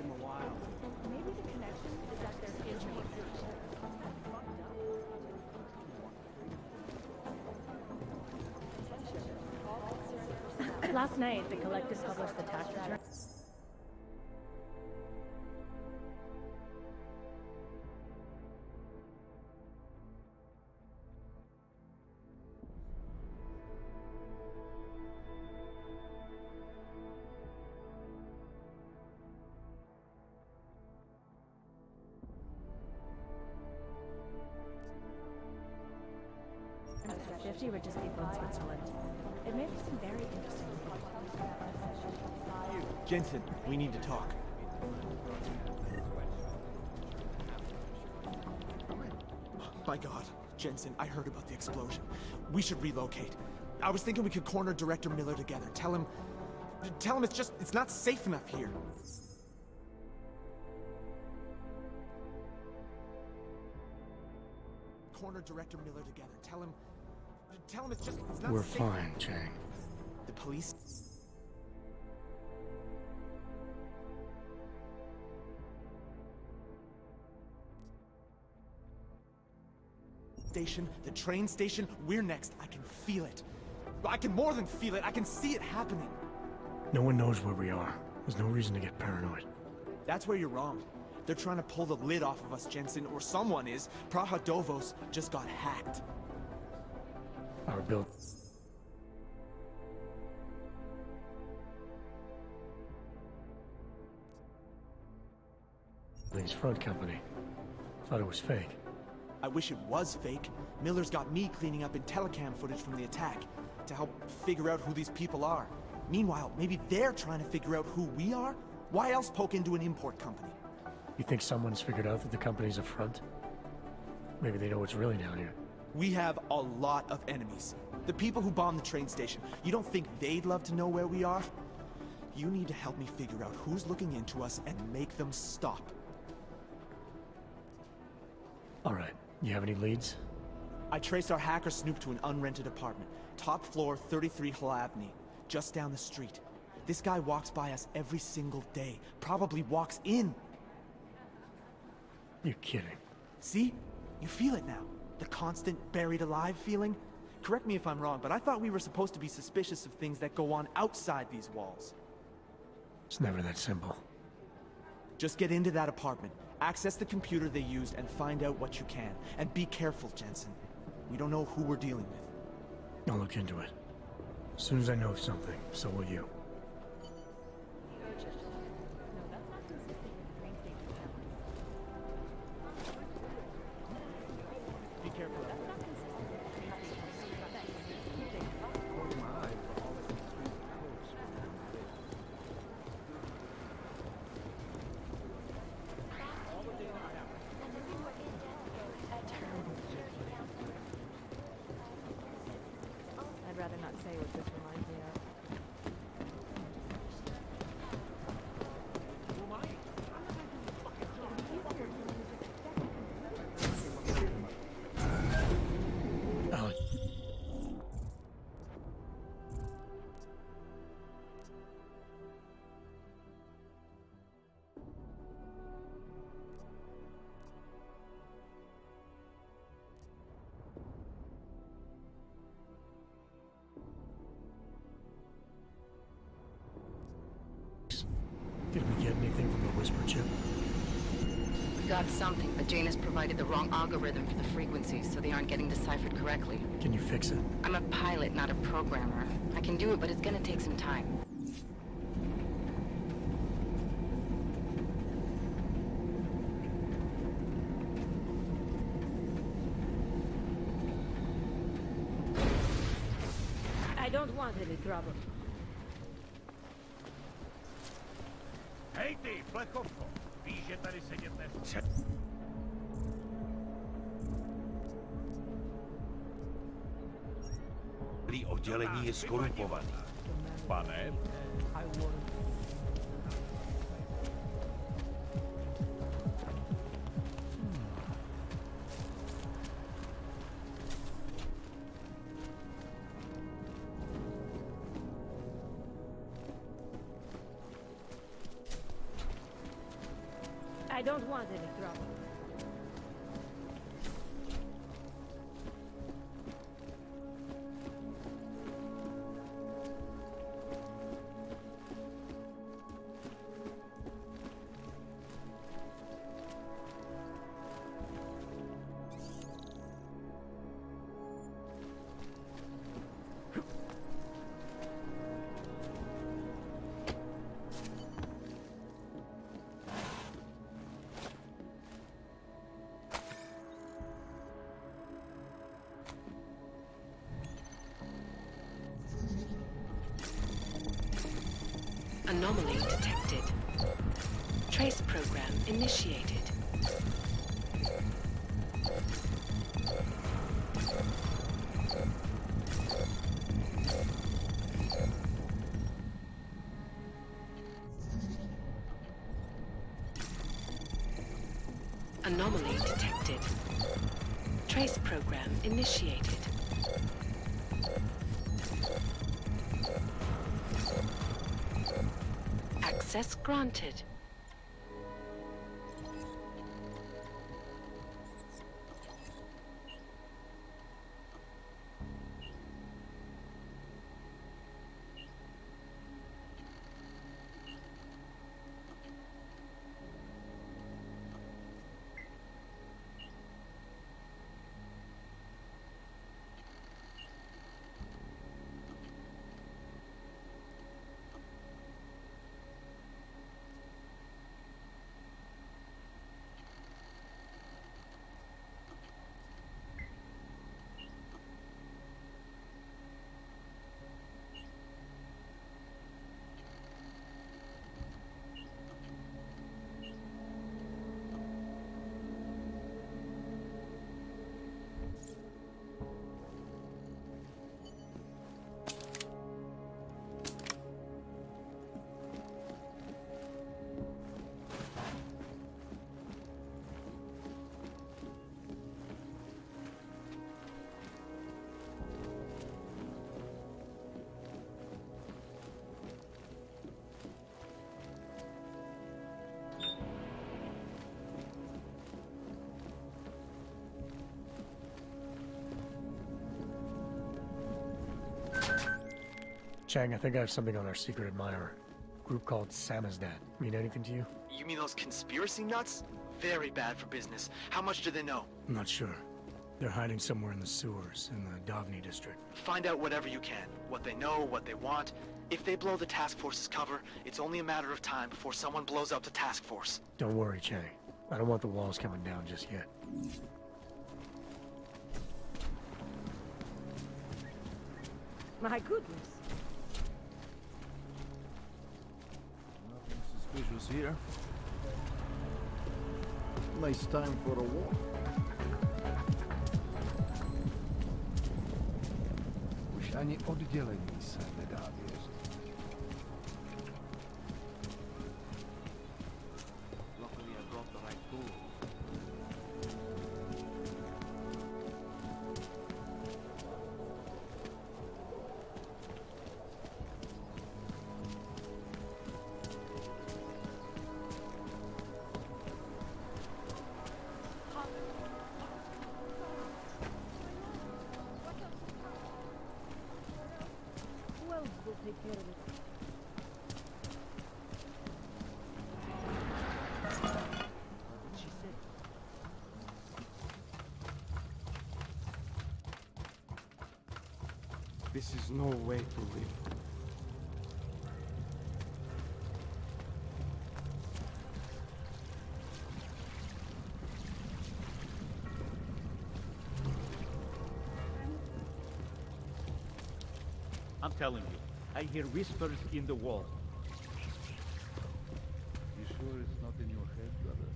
him a while. Maybe the connection is that there is no Last night, the collective published the tax return. For 50 richest people in Switzerland. It made for some very interesting. Jensen, we need to talk. My God, Jensen, I heard about the explosion. We should relocate. I was thinking we could corner Director Miller together. Tell him it's not safe enough here. Corner Director Miller together. Tell him it's not We're safe. fine, Chang. The police. Station, the train station, we're next. I can feel it. I can more than feel it, I can see it happening. No one knows where we are. There's no reason to get paranoid. That's where you're wrong. They're trying to pull the lid off of us, Jensen, or someone is. Praha Dovos just got hacked. Our build... Building's front company. Thought it was fake. I wish it was fake. Miller's got me cleaning up in telecam footage from the attack to help figure out who these people are. Meanwhile, maybe they're trying to figure out who we are? Why else poke into an import company? You think someone's figured out that the company's a front? Maybe they know what's really down here. We have a lot of enemies. The people who bombed the train station. You don't think they'd love to know where we are? You need to help me figure out who's looking into us and make them stop. All right. You have any leads? I traced our hacker snoop to an unrented apartment. Top floor, 33 Hlavny, just down the street. This guy walks by us every single day. Probably walks in. You're kidding. See? You feel it now. The constant buried alive feeling. Correct me if I'm wrong, but I thought we were supposed to be suspicious of things that go on outside these walls. It's never that simple. Just get into that apartment, access the computer they used, and find out what you can. And be careful, Jensen. We don't know who we're dealing with. I'll look into it. As soon as I know something, so will you. Be careful. I'd rather not say what this reminds me of. Alex. Did we get anything from the whisper chip? We got something, but Jane has provided the wrong algorithm for the frequencies, so they aren't getting deciphered correctly. Can you fix it? I'm a pilot, not a programmer. I can do it, but it's gonna take some time. I don't want any trouble. Hej ty, plechovko, víš, že tady sedět nechci. Oddělení je skorumpovaný. Pane? I don't want any trouble. Anomaly detected. Trace program initiated. Anomaly detected. Trace program initiated. Access granted. Chang, I think I have something on our secret admirer. Group called Samizdat. Mean anything to you? You mean those conspiracy nuts? Very bad for business. How much do they know? I'm not sure. They're hiding somewhere in the sewers, in the Davni district. Find out whatever you can. What they know, what they want. If they blow the task force's cover, it's only a matter of time before someone blows up the task force. Don't worry, Chang. I don't want the walls coming down just yet. My goodness. Nothing suspicious here. Nice time for a walk. Už ani oddělení se nedá věřit. Luckily I brought the right tools. Well, we'll take care of it. She said. This is no way to live. I'm telling you, I hear whispers in the wall. You sure it's not in your head, brother?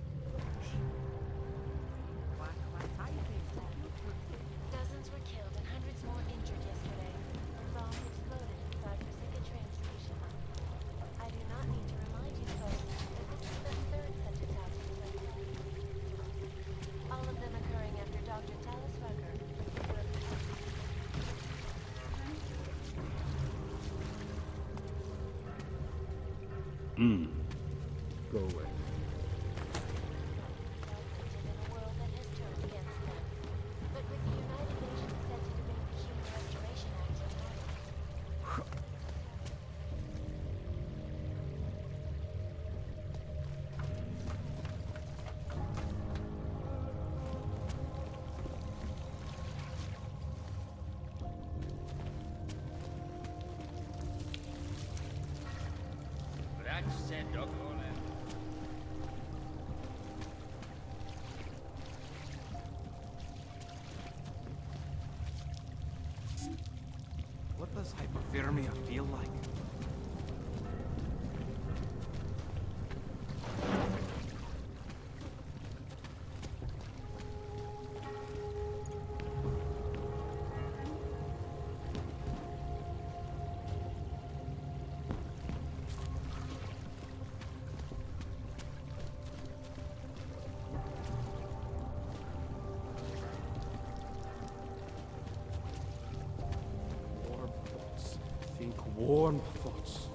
Dozens were killed and hundreds more injured yesterday when bombs exploded inside Pacific train station. I do not need to remind you folks that this is the third such attack in the West. All of them occurring after Dr. Talis Rucker. Go away. What does hypothermia feel like? Warm thoughts. Think warm thoughts.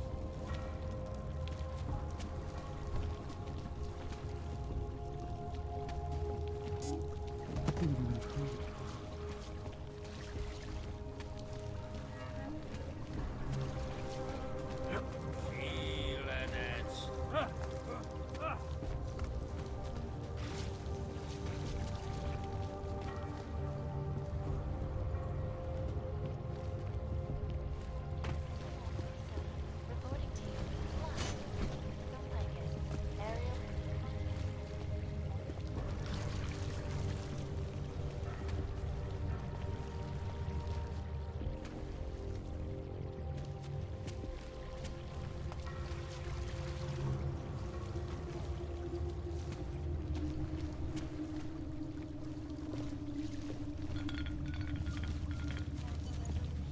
Reporting to you. Live. Don't like it. Aerial.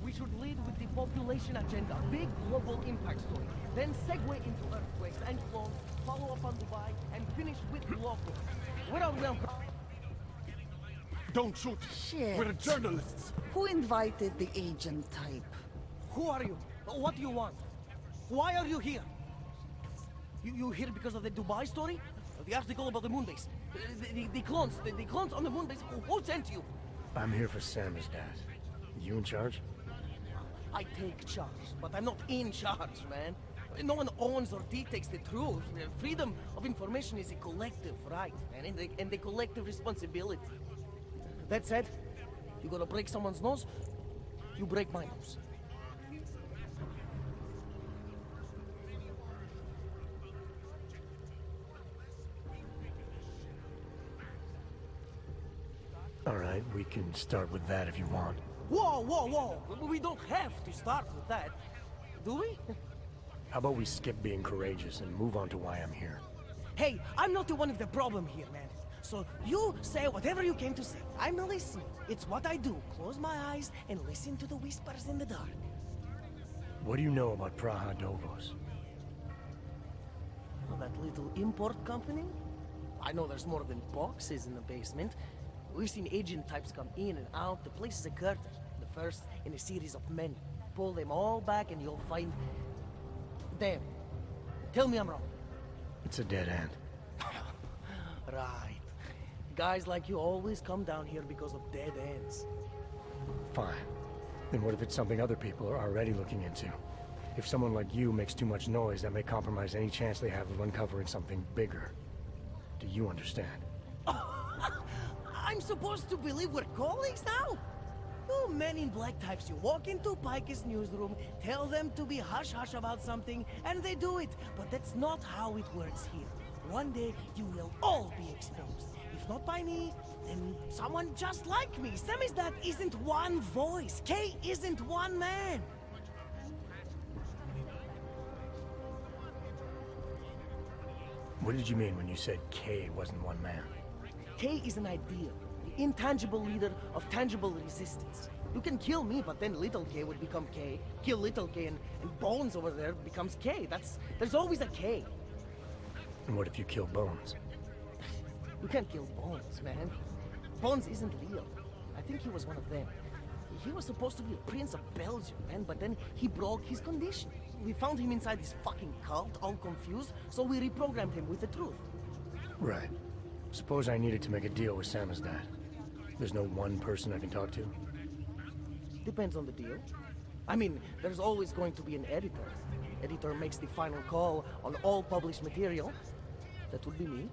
We should lead with the population agenda, big global impact story. Then segue into earthquakes and clones, follow up on Dubai, and finish with locals. What are we on? Don't shoot! Shit. We're journalists! Who invited the agent type? Who are you? What do you want? Why are you here? You here because of the Dubai story? The article about the moon base? The clones, the clones on the moon base? Who sent you? I'm here for Sam's dad. You in charge? I take charge, but I'm not in charge, man. No one owns or dictates the truth. Freedom of information is a collective right, man, and the collective responsibility. That said, you gonna break someone's nose, you break my nose. All right, we can start with that if you want. Whoa, whoa, whoa! We don't have to start with that, do we? How about we skip being courageous and move on to why I'm here? Hey, I'm not the one of the problem here, man. So you say whatever you came to say. I'm listening. It's what I do. Close my eyes and listen to the whispers in the dark. What do you know about Praha Dovos? Well, that little import company? I know there's more than boxes in the basement. We've seen agent types come in and out. The place is a curtain. The first in a series of many. Pull them all back and you'll find... Damn. Tell me I'm wrong. It's a dead end. Right. Guys like you always come down here because of dead ends. Fine. Then what if it's something other people are already looking into? If someone like you makes too much noise, that may compromise any chance they have of uncovering something bigger. Do you understand? I'm supposed to believe we're colleagues now? You men in black types, you walk into Pike's newsroom, tell them to be hush-hush about something, and they do it. But that's not how it works here. One day, you will all be exposed. If not by me, then someone just like me. Samizdat isn't one voice. K isn't one man. What did you mean when you said K wasn't one man? K is an ideal, the intangible leader of tangible resistance. You can kill me, but then little K would become K. Kill little K and Bones over there becomes K. There's always a K. And what if you kill Bones? You can't kill Bones, man. Bones isn't real. I think he was one of them. He was supposed to be a prince of Belgium, man, but then he broke his condition. We found him inside this fucking cult, all confused, so we reprogrammed him with the truth. Right. Suppose I needed to make a deal with Samizdat. There's no one person I can talk to? Depends on the deal. I mean, there's always going to be an editor. Editor makes the final call on all published material. That would be me.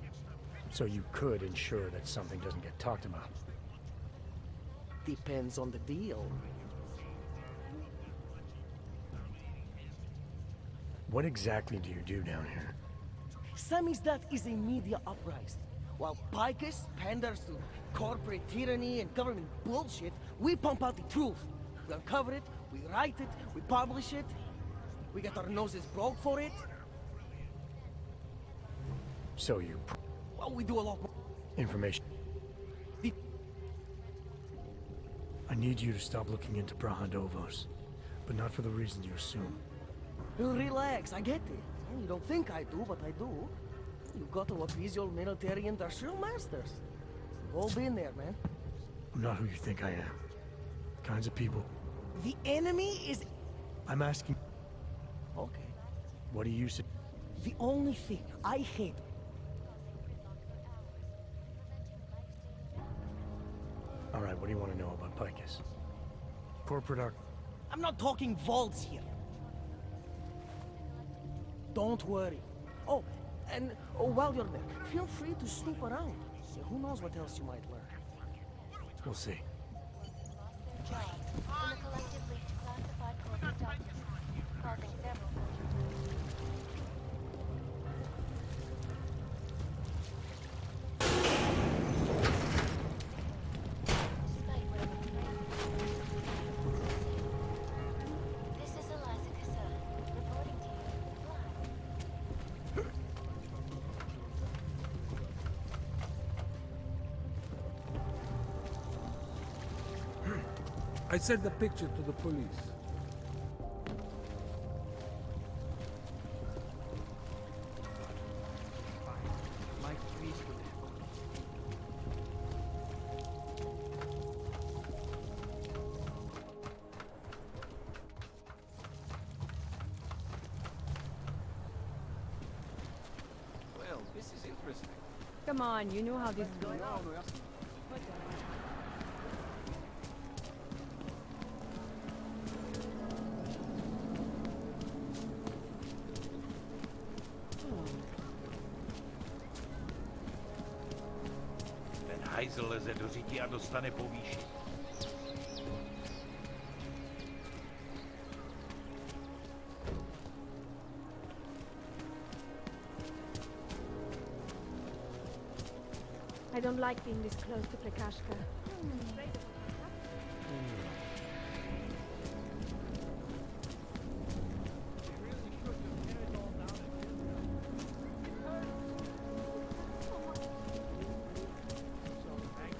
So you could ensure that something doesn't get talked about? Depends on the deal. What exactly do you do down here? Samizdat is a media uprising. While Picus panders to corporate tyranny and government bullshit, we pump out the truth. We uncover it, we write it, we publish it. We get our noses broke for it. So you... Well, we do a lot more. Information. I need you to stop looking into Brahandovos, but not for the reason you assume. Relax, I get it. You don't think I do, but I do. You got to appease your military industrial masters. We've all been there, man. I'm not who you think I am. The kinds of people... The enemy is... I'm asking... Okay. What do you say? The only thing I hate... Alright, what do you want to know about Picus? Corporate arc... I'm not talking vaults here. Don't worry. Oh, and while you're there, feel free to snoop around. Who knows what else you might learn. We'll see. Job in the collective leak to classified corporate documents, causing several Despite whatever This is Eliza Kassan, reporting to you live. I sent the picture to the police. Well, this is interesting. Come on, you know how this is going. Ten hajzl leze do řití a dostane povýšení. I don't like being this close to Prakashka.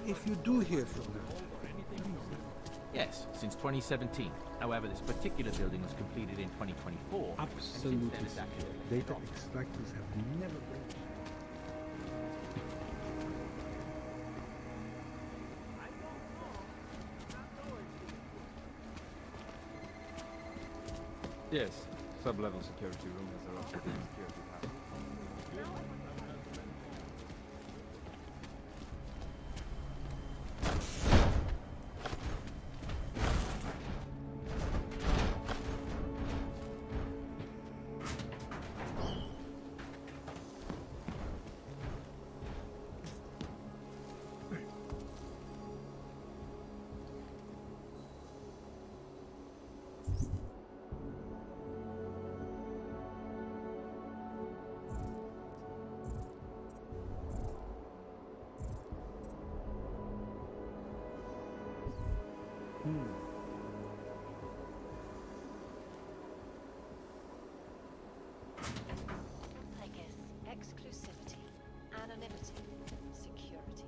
If you do hear from her, Yes, since 2017. However, this particular building was completed in 2024. and since then Absolutely. it's actually Data stopped. extractors have never been. Yes, sub-level security room has a lot of security pattern. I guess exclusivity, anonymity, security.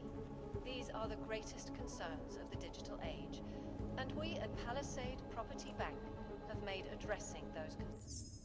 These are the greatest concerns of the digital age, and we at Palisade Property Bank have made addressing those concerns